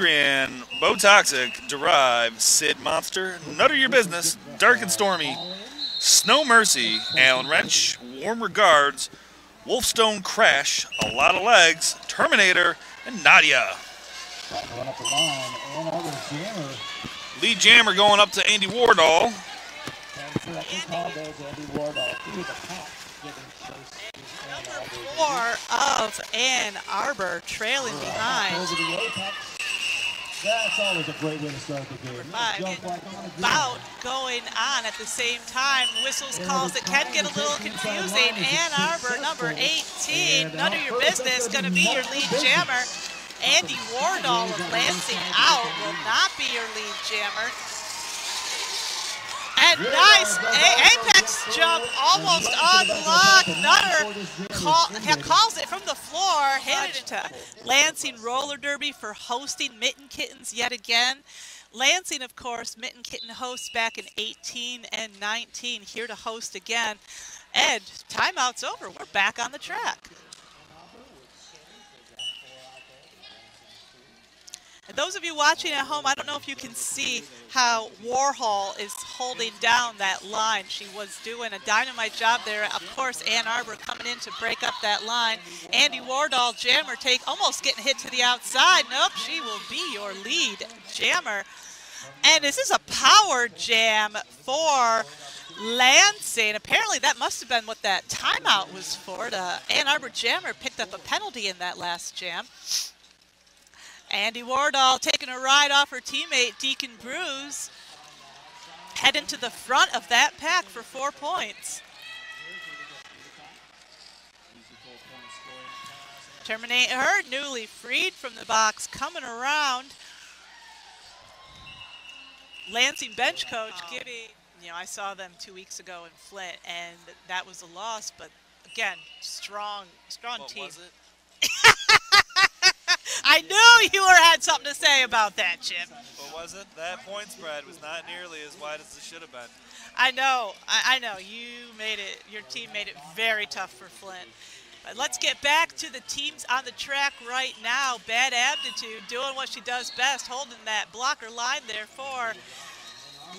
Grand, Botoxic, Derive, Sid Monster, None of Your Business, Dark and Stormy, Snow Mercy, Alan Wrench, Warm Regards, Wolfstone Crash, A Lot of Legs, Terminator, and Nadia. Going up the line, and over Jammer. Lead Jammer going up to Andy Wardall. And for that call goes Andy Wardall through the pack, giving chase. Number 4 of Ann Arbor trailing behind. Over the apex. That's always a great way to start the game. Bout going on at the same time. Whistles, calls that can get a little confusing. Ann Arbor, number 18, None of Your Business, going to be your lead jammer. Andy Wardall of Lansing out will not be your lead jammer. And nice apex jump, almost unlocked. Nutter calls it from the floor, hit it into Lansing Roller Derby for hosting Mitten Kittens yet again. Lansing, of course, Mitten Kitten hosts back in 18 and 19, here to host again. And timeout's over, we're back on the track. And those of you watching at home, I don't know if you can see how Warhol is holding down that line. She was doing a dynamite job there. Of course, Ann Arbor coming in to break up that line. Andy Wardall, jammer, almost getting hit to the outside. Nope, she will be your lead jammer. And this is a power jam for Lansing. Apparently, that must have been what that timeout was for. The Ann Arbor jammer picked up a penalty in that last jam. Andy Wardall taking a ride off her teammate, Deacon Bruce. Heading to the front of that pack for 4 points. Terminator, newly freed from the box, coming around. Lansing bench coach giving, I saw them 2 weeks ago in Flint, and that was a loss, but again, strong team. Was it? I knew you had something to say about that, Chip. But was it? That point spread was not nearly as wide as it should have been. I know. I know. Your team made it very tough for Flint. But let's get back to the teams on the track right now. Bad Aptitude doing what she does best, holding that blocker line there for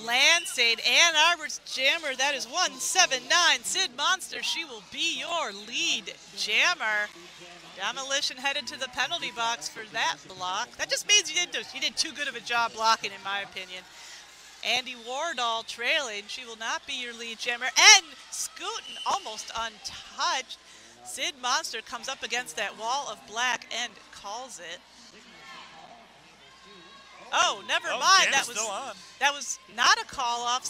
Lansing. Ann Arbor's jammer, that is 179. Sid Monster, she will be your lead jammer. Demolition headed to the penalty box for that block. That just means you did too good of a job blocking, in my opinion. Andy Wardall trailing. She will not be your lead jammer. And scooting almost untouched. Sid Monster comes up against that wall of black and calls it. Oh, never mind. That was not a call off.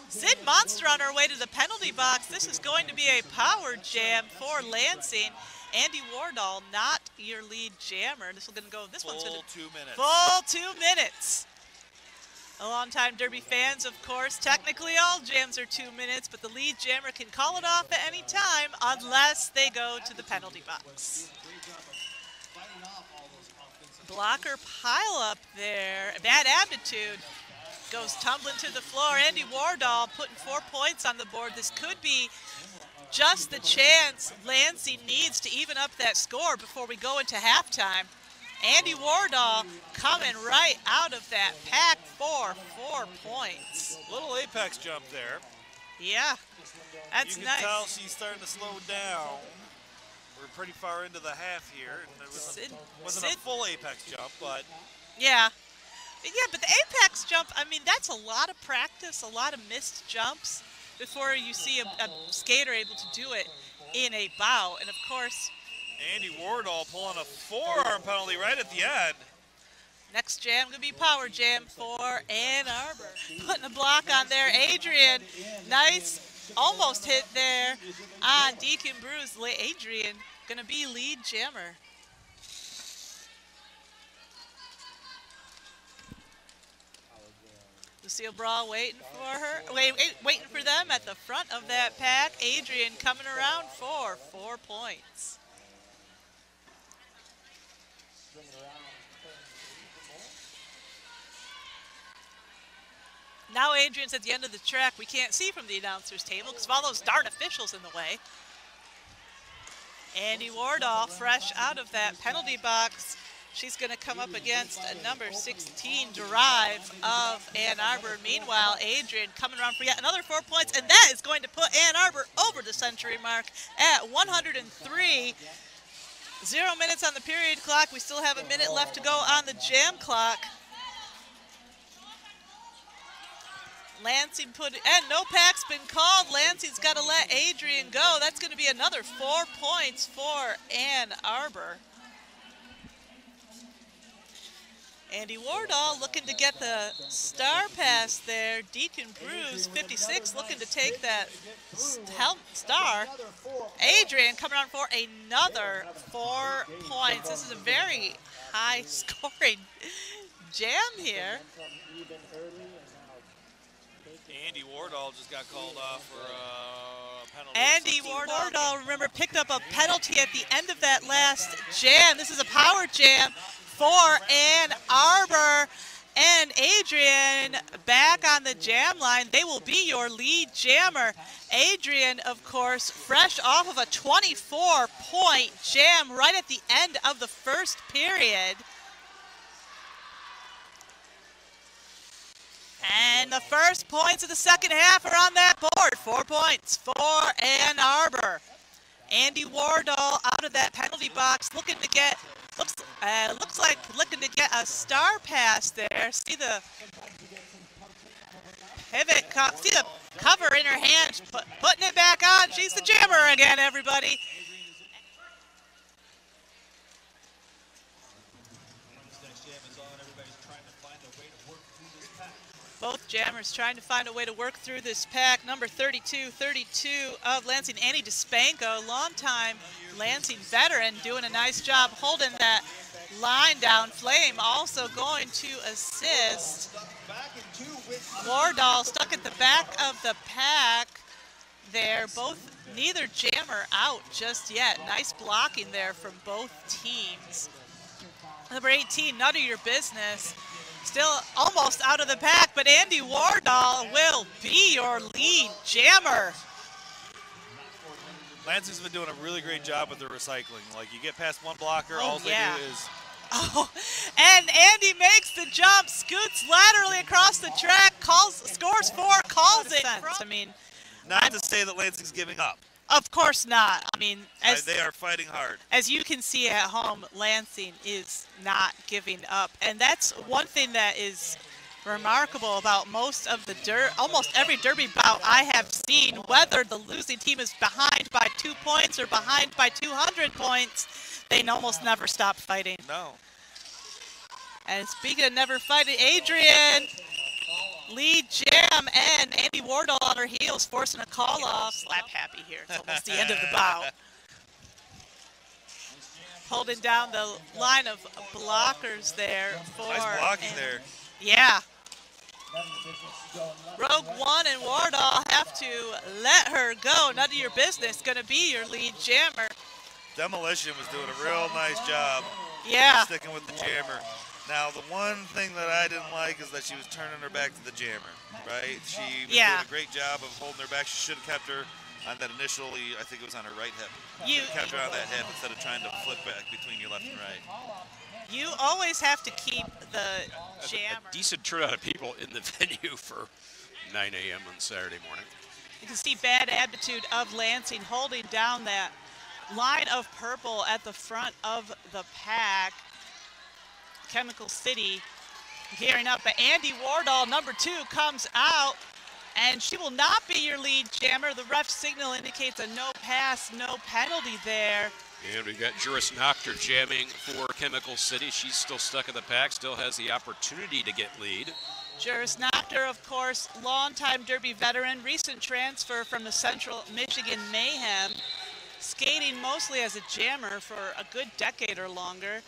Sid Monster on her way to the penalty box. This is going to be a power jam for Lansing. Andy Wardall, not your lead jammer. This one's going to 2 minutes. Full 2 minutes. A longtime Derby fans, of course. Technically, all jams are 2 minutes, but the lead jammer can call it off at any time unless they go to the penalty box. Blocker pile up there. Bad Aptitude goes tumbling to the floor. Andy Wardall putting 4 points on the board. This could be just the chance Lansing needs to even up that score before we go into halftime. Andy Wardall coming right out of that pack for 4 points. Little apex jump there. Yeah, that's nice. You can tell she's starting to slow down. We're pretty far into the half here. And there wasn't a full apex jump, but... Yeah, but the apex jump, I mean, that's a lot of practice, a lot of missed jumps before you see a skater able to do it in a bout. And of course, Andy Wardall pulling a forearm penalty right at the end. Next jam gonna be power jam for Ann Arbor. Putting a block on there. Adrian, nice, almost hit there on Deacon Bruce. Adrian gonna be lead jammer. Lucille Brawl waiting for her, waiting for them at the front of that pack. Adrian coming around for 4 points. Now Adrian's at the end of the track. We can't see from the announcer's table because of all those darn officials in the way. Andy Wardall, fresh out of that penalty box, She's going to come up against a number 16 Drive of Ann Arbor. Meanwhile, Adrian coming around for yet another 4 points, and that is going to put Ann Arbor over the century mark at 103. 0 minutes on the period clock. We still have a minute left to go on the jam clock. Lansing and no pack's been called. Lansing's got to let Adrian go. That's going to be another 4 points for Ann Arbor. Andy Wardall looking to get the star pass there. Deacon Bruce, 56, looking to take that star. Adrian coming on for another 4 points. This is a very high scoring jam here. Andy Wardall just got called off for a penalty. Andy Wardall, remember, picked up a penalty at the end of that last jam. This is a power jam for Ann Arbor. And Adrian back on the jam line. They will be your lead jammer. Adrian, of course, fresh off of a 24-point jam right at the end of the first period. And the first points of the second half are on that board. 4 points for Ann Arbor. Andy Wardall out of that penalty box, looking to get, looks like looking to get a star pass there. See the pivot, see the cover in her hand, putting it back on. She's the jammer again, everybody. Both jammers trying to find a way to work through this pack. Number 32 of Lansing, Annie DeSpanko, longtime Lansing veteran, doing a nice job holding that line down. Flame also going to assist. Wardall stuck at the back of the pack there. Neither jammer out just yet. Nice blocking there from both teams. Number 18, None of Your Business. Still almost out of the pack, but Andy Wardall will be your lead jammer. Lansing's been doing a really great job with their recycling. Like, you get past one blocker, all they do is... Oh, and Andy makes the jump, scoots laterally across the track, scores 4, calls it. I mean, not to say that Lansing's giving up. Of course not. I mean, they are fighting hard. As you can see at home, Lansing is not giving up. And that's one thing that is remarkable about almost every derby bout I have seen, whether the losing team is behind by 2 points or behind by 200 points, they almost never stop fighting. No. And speaking of never fighting, Adrian, lead jam, and Andy Wardall on her heels, forcing a call off. Slap happy here. It's almost the end of the bout. Holding down the line of blockers there for. Nice blocking there. Yeah. Rogue One and Wardall have to let her go. None of Your Business going to be your lead jammer. Demolition was doing a real nice job. Yeah. Sticking with the jammer. Now, the one thing that I didn't like is that she was turning her back to the jammer, right? She was doing a great job of holding her back. She should have kept her on that initially, I think it was on her right hip. You kept her on that hip instead of trying to flip back between your left and right. You always have to keep the jammer. A decent turnout of people in the venue for 9 a.m. on Saturday morning. You can see Bad Attitude of Lansing holding down that line of purple at the front of the pack. Chemical City gearing up, but Andy Wardall, number 2, comes out, and she will not be your lead jammer. The ref signal indicates a no pass, no penalty there. And we've got Juris Nocter jamming for Chemical City. She's still stuck in the pack, still has the opportunity to get lead. Juris Nocter, of course, longtime Derby veteran, recent transfer from the Central Michigan Mayhem, skating mostly as a jammer for a good decade or longer.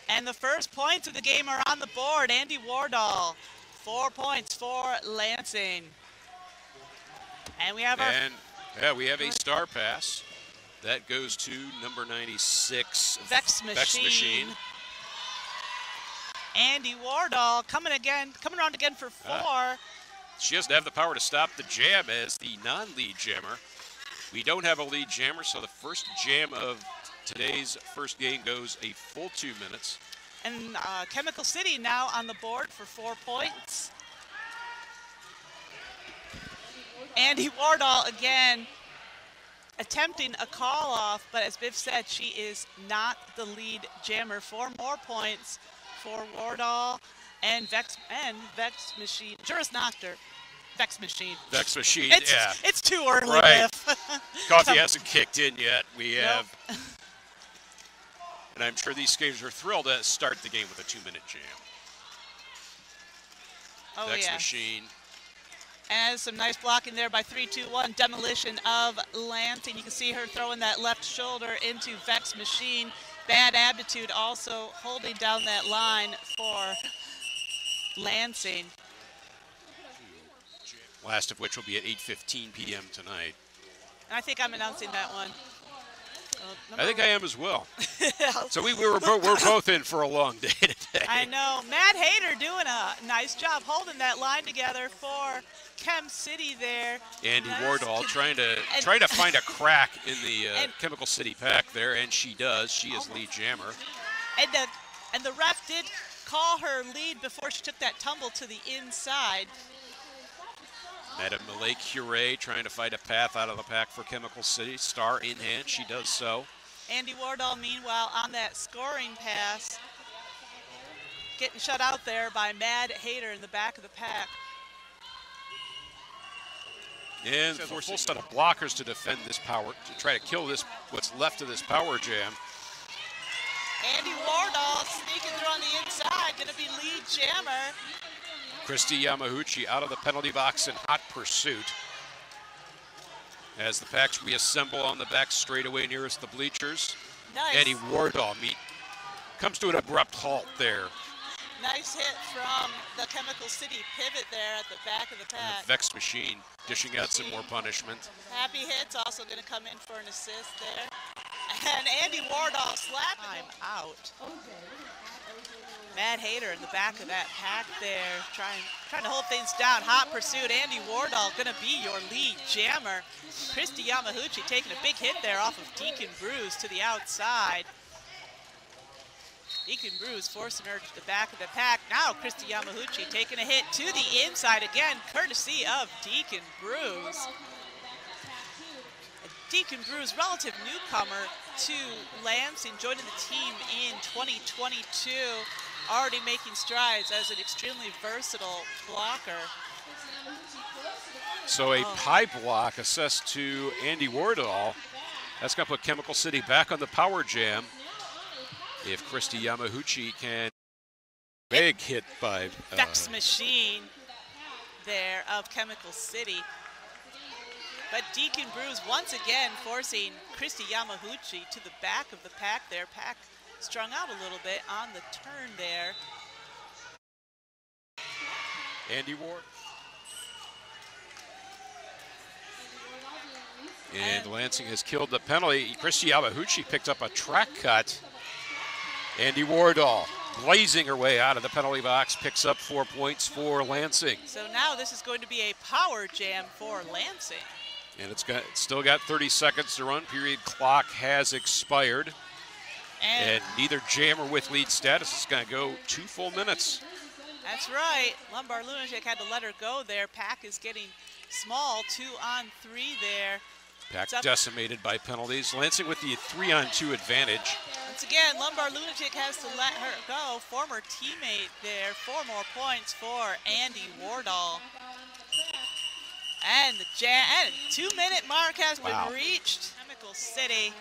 And the first points of the game are on the board. Andy Wardall, 4 points for Lansing. And we have we have a star pass. That goes to number 96, Vex Machine. Andy Wardall coming around again for 4. She doesn't have the power to stop the jam as the non-lead jammer. We don't have a lead jammer, so the first jam of today's first game goes a full 2 minutes. And Chemical City now on the board for 4 points. Andy Wardall again attempting a call off, but as Biff said, she is not the lead jammer. 4 more points for Wardall and Vex Machine. Juris Noctur. Vex Machine. Vex Machine, yeah. It's too early, Right. Biff. Coffee hasn't kicked in yet. We Nope. have. And I'm sure these skaters are thrilled to start the game with a 2-minute jam. Oh, Vex yeah. Machine. And some nice blocking there by 3-2-1. Demolition of Lansing. You can see her throwing that left shoulder into Vex Machine. Bad Aptitude also holding down that line for Lansing. Last of which will be at 8:15 p.m. tonight. And I think I'm announcing that one. I think I am as well. So we're both in for a long day today. I know. Matt Hayter doing a nice job holding that line together for Chem City there. Andy Nice. Wardall trying to find a crack in the Chemical City pack there, and she does. She is lead jammer. And the ref did call her lead before she took that tumble to the inside. Madame Malay Curie trying to find a path out of the pack for Chemical City. Star in hand, she does so. Andy Wardall, meanwhile, on that scoring pass, getting shut out there by Mad Hayter in the back of the pack. And a full set of blockers to defend this power, to try to kill this, what's left of this power jam. Andy Wardall sneaking through on the inside, going to be lead jammer. Christy Yamaguchi out of the penalty box in hot pursuit. As the packs reassemble on the back straightaway nearest the bleachers. Nice. Andy Wardall comes to an abrupt halt there. Nice hit from the Chemical City pivot there at the back of the pack. Vex Machine dishing out some more punishment. Happy Hits also going to come in for an assist there. And Andy Wardall slapping him out. Matt Hayter in the back of that pack there, trying to hold things down. Hot pursuit. Andy Wardall going to be your lead jammer. Christy Yamaguchi taking a big hit there off of Deacon Bruce to the outside. Deacon Bruce forcing her to the back of the pack. Now Christy Yamaguchi taking a hit to the inside again, courtesy of Deacon Bruce. Deacon Bruce, relative newcomer to Lansing, joining the team in 2022. Already making strides as an extremely versatile blocker. So a pie block assessed to Andy Wardall. That's going to put Chemical City back on the power jam. If Christy Yamaguchi can, big hit by Vex Machine there of Chemical City. But Deacon Bruce once again forcing Christy Yamaguchi to the back of the pack there. Pack strung out a little bit on the turn there. Andy Ward. And Lansing has killed the penalty. Christy Yamaguchi picked up a track cut. Andy Wardall blazing her way out of the penalty box, picks up 4 points for Lansing. So now this is going to be a power jam for Lansing. And it's still got 30 seconds to run. Period clock has expired. And neither jammer with lead status is going to go 2 full minutes. That's right. Lumbar Lunatic had to let her go there. Pack is getting small, 2-on-3 there. Pack decimated by penalties. Lansing with the 3-on-2 advantage. Once again, Lumbar Lunatic has to let her go. Former teammate there. 4 more points for Andy Wardall. And the 2-minute mark has been reached. Chemical City.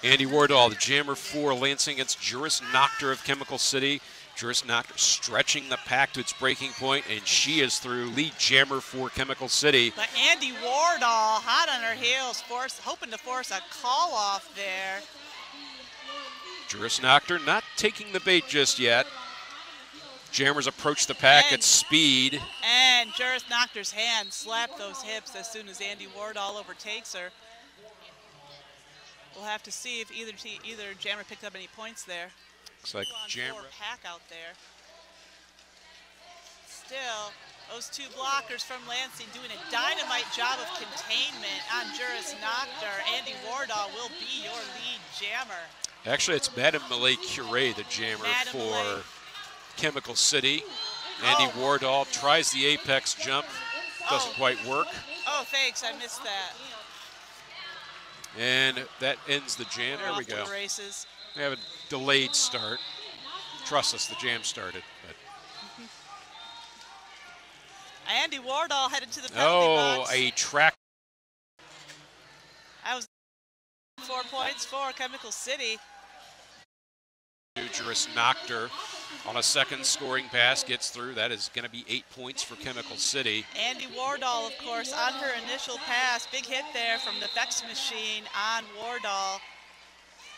Andy Wardall, the jammer for Lansing. It's Juris Noctur of Chemical City. Juris Noctur stretching the pack to its breaking point, and she is through. Lead jammer for Chemical City. But Andy Wardall, hot on her heels, hoping to force a call off there. Juris Noctur not taking the bait just yet. Jammers approach the pack at speed. And Juris Noctur's hand slapped those hips as soon as Andy Wardall overtakes her. We'll have to see if either jammer picked up any points there. Looks like jammer. Pack out there. Still, those 2 blockers from Lansing doing a dynamite job of containment on Juris Noctur. Andy Wardall will be your lead jammer. Actually, it's Madame Malay Curie, the jammer for Chemical City. Andy Wardall tries the apex jump, doesn't quite work. Oh, thanks, I missed that. And that ends the jam. There we go. Races. We have a delayed start. Trust us, the jam started. But. Andy Wardall headed to the penalty box. A track. I was 4 points for Chemical City. Juris Nocter on a second scoring pass gets through. That is going to be 8 points for Chemical City. Andy Wardall, of course, on her initial pass. Big hit there from the Bex machine on Wardall.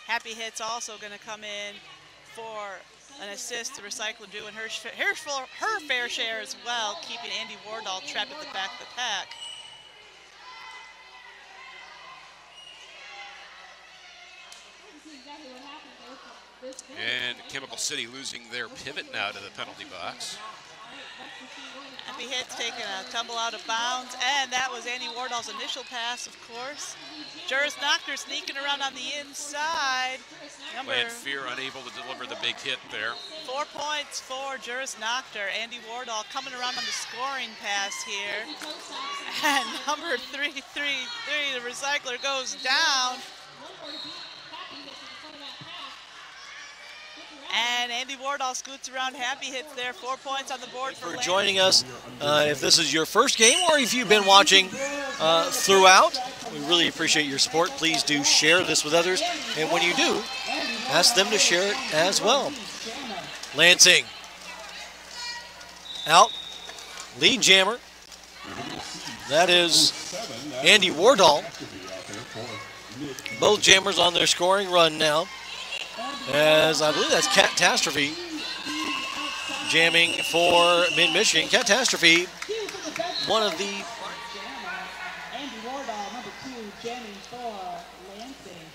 Happy Hit's also going to come in for an assist. The recycler doing her fair share as well, keeping Andy Wardall trapped at the back of the pack. And Chemical City losing their pivot now to the penalty box. Happy Hit's taking a tumble out of bounds, and that was Andy Wardall's initial pass, of course. Juris Nocter sneaking around on the inside. Land Fear unable to deliver the big hit there. 4 points for Juris Nocter. Andy Wardall coming around on the scoring pass here. And number 333, the recycler, goes down. And Andy Wardall scoots around. Happy Hits there. 4 points on the board for joining us. If this is your first game or if you've been watching throughout, we really appreciate your support. Please do share this with others. And when you do, ask them to share it as well. Lansing. Out. Lead jammer. That is Andy Wardall. Both jammers on their scoring run now. As I believe that's Catastrophe jamming for Mid-Michigan. Catastrophe, one of the... Andy Wardall, number 2, jamming for Lansing.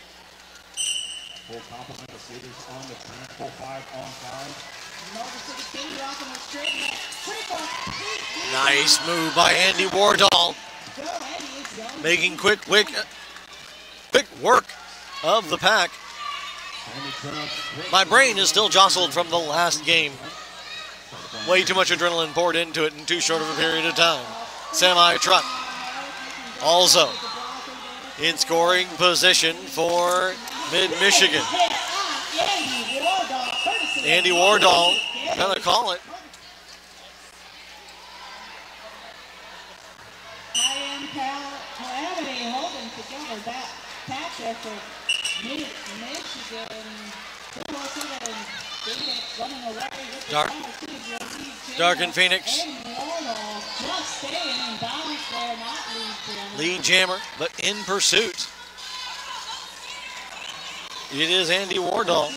Full complement of skaters on the track, full 5 on 5. Motor City King rocking the straight. Nice move by Andy Wardall. Making quick work of the pack. My brain is still jostled from the last game. Way too much adrenaline poured into it in too short of a period of time. Semi-truck also in scoring position for Mid-Michigan. Andy Wardall gonna call it. Calamity holding together that patch effort. Michigan, Dark and Phoenix. Lead jammer, but in pursuit. It is Andy Wardall.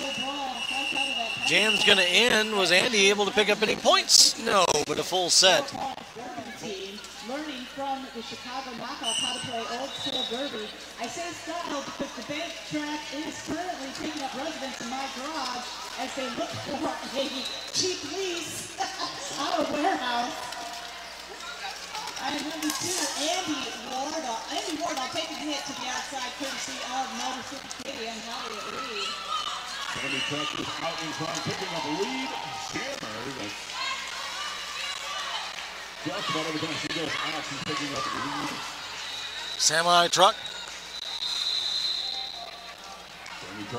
Jam's going to end. Was Andy able to pick up any points? No, but a full set. Learning from the Chicago knockouts how to play old school derby. I say style because the bank track is currently taking up residence in my garage as they look for a cheap lease out of warehouse. And number 2, Andy Wardall. Andy Wardall taking a hit to the outside courtesy of Motor City Kitty and Elliott Reed. Andy Truck is out in front, picking up a lead. Jammer. Just about every time she goes out, she's picking up the lead. Semi-truck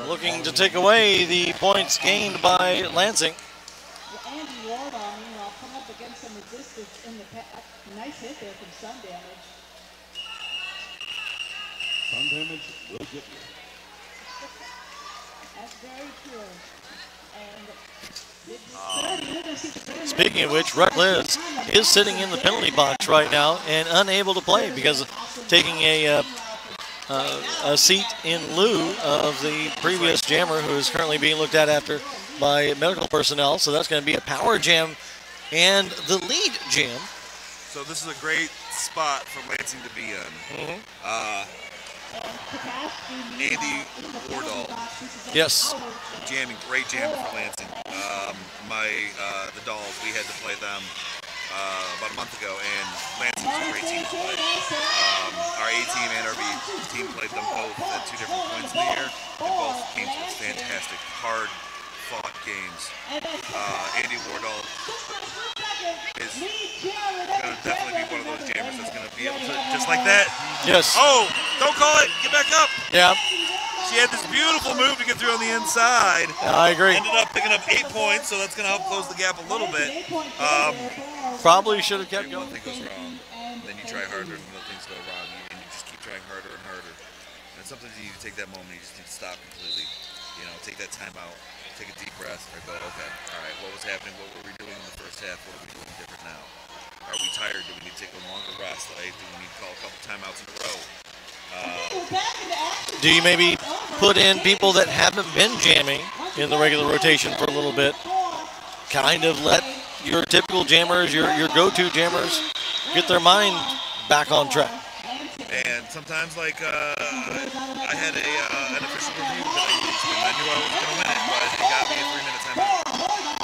looking to take away the points gained by Lansing. Andy Wardall, meanwhile, come up against some resistance in the pack. Nice hit there from Sun Damage. Sun Damage will get you. That's very true. And speaking of which, Rutledge is sitting in the penalty box right now and unable to play because of taking a seat in lieu of the previous jammer who is currently being looked at after by medical personnel. So that's going to be a power jam and the lead jam. So this is a great spot for Lansing to be in. Andy Wardall. Yes. Jamming, great jamming for Lansing. The Dolls, we had to play them about a month ago, and Lansing was a great team to play. Our A team and our B team played them both at 2 different points in the year, and both games were fantastic, hard-fought games. Andy Wardall is going to definitely be one of those jammers that's going to be able to, just like that. Yes. Oh, don't call it. Get back up. Yeah. She had this beautiful move to get through on the inside. I agree. Ended up picking up 8 points, so that's going to help close the gap a little bit. Probably should have kept going. When things goes wrong, then you try harder, and when things go wrong, and you just keep trying harder and harder. And sometimes you need to take that moment, you just need to stop completely. You know, take that time out, take a deep breath, or go, okay, all right, what was happening? What were we doing in the first half? What are we doing different now? Are we tired? Do we need to take a longer rest? Like, do we need to call a couple timeouts in a row? Do you maybe put in people that haven't been jamming in the regular rotation for a little bit? Kind of let your typical jammers, your go-to jammers, get their mind back on track. And sometimes, like, I had an official review that I used, and I knew I was going to win it, but it got me a 3-minute timeout.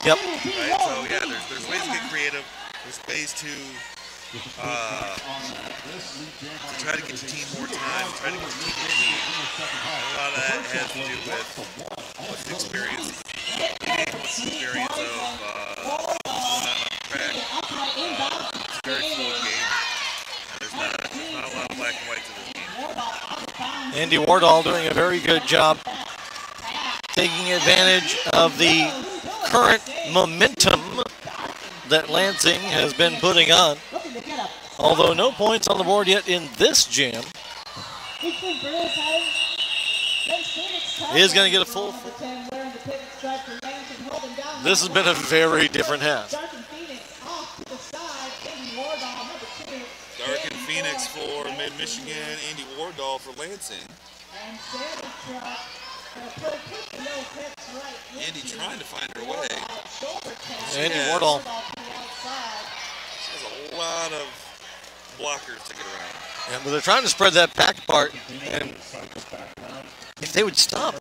Yep. Right? So, yeah, there's ways to get creative. There's ways to try to get your team more time, try to get your team more lead. A lot of that has to do with what's the experience, what's the experience of what's going on the track. It's a very fluid game. There's not a lot of black and white to this game. Andy Wardall doing a very good job taking advantage of the current momentum that Lansing has been putting on. Although no points on the board yet in this jam. He is going to get a full. This has been a very different half. Dark and Phoenix for Mid-Michigan, Andy Wardall for Lansing. Andy trying to find her way. Andy Wardall. She has a lot of blockers to get around. Yeah, but they're trying to spread that back apart. And if they would stop,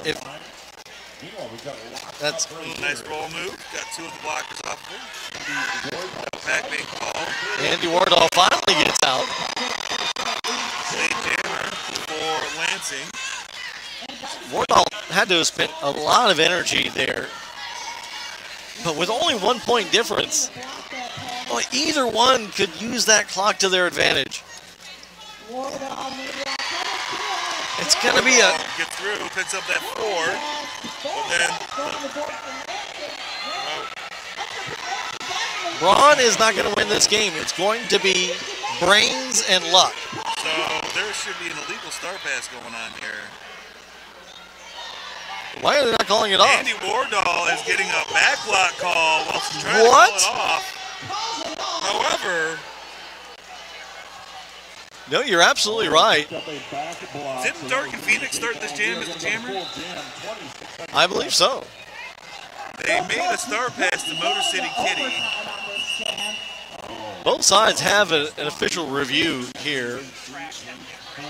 that's nice roll move. Got 2 of the blockers off of it. Back being called. Andy Wardall finally gets out. Late jammer for Lansing. Wardall had to have spent a lot of energy there. But with only 1 point difference, well, either one could use that clock to their advantage. It's going to be a... Gets through, picks up that 4. But then... Braun is not going to win this game. It's going to be brains and luck. So there should be an illegal star pass going on here. Why are they not calling it off? Andy Wardall is getting a backlock call while she's trying to call it off. However... No, you're absolutely right. Didn't Dark and Phoenix start this jam as the jammer? I believe so. They made a star pass to Motor City Kitty. Both sides have an official review here.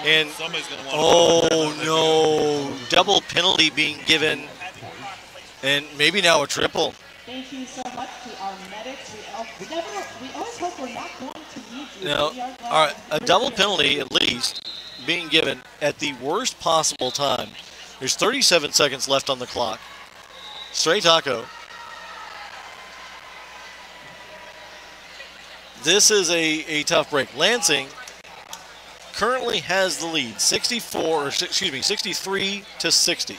And, oh no, double penalty being given. And maybe now a triple. Thank you so much to our medics. We always hope we're not going to need you. No, all right, a double penalty at least being given at the worst possible time. There's 37 seconds left on the clock. Straight taco. This is a tough break. Lansing currently has the lead, 63 to 60.